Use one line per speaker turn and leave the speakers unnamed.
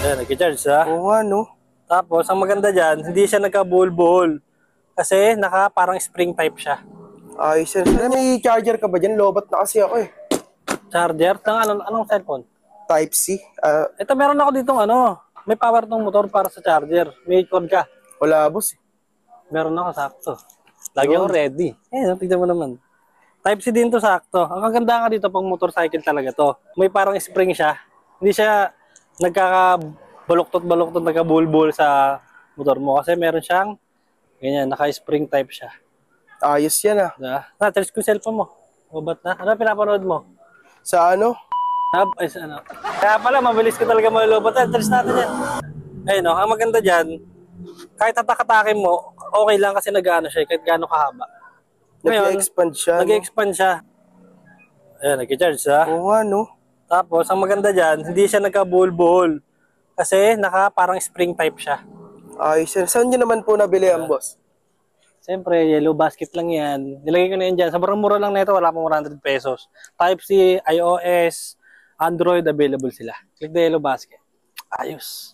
Ayan, nag-charge ha.
Oo nga, no?
Tapos, ang maganda dyan, hindi siya nagka-bull-bull. Kasi, parang spring type siya.
Ayos yan. May charger ka ba dyan? Lobat na kasi ako eh.
Charger? Anong cellphone?
Type-C?
Ito, meron ako ditong may power tong motor para sa charger. May cord ka.
Wala, boss eh.
Meron ako, sakto. Lagi ako ready. Tignan mo naman. Type-C din to, sakto. Ang kaganda nga dito, pang motorcycle talaga to. May parang spring siya. Hindi siya nagkakabaluktot-baluktot, nagkabulbul sa motor mo. Kasi meron siyang, ganyan, naka-spring type siya.
Ayos yan ah.
Diba? Charge ko yung cellphone mo. Ubat na. Ano pinapanood mo?
Sa ano?
Kaya pala, mabilis ka talaga malulobot. Charge natin yan. Ayun ang maganda dyan, kahit tatak-atakin mo, okay lang kasi nag-ano siya, kahit gaano kahaba. Ngayon,
Nag-expand siya.
nag-expand siya. Ayan, nag-charge ha.
Oo nga, no?
Tapos, ang maganda dyan, hindi siya nagka-bull-bull. Kasi, parang spring type siya.
Ayos yan. Saan nyo naman po nabili ang boss?
Siyempre, yellow basket lang yan. Nilagay ko na yan dyan. Sobrang mura lang nito, wala pang 100 pesos. Type-C, iOS, Android, available sila. Click the yellow basket. Ayos.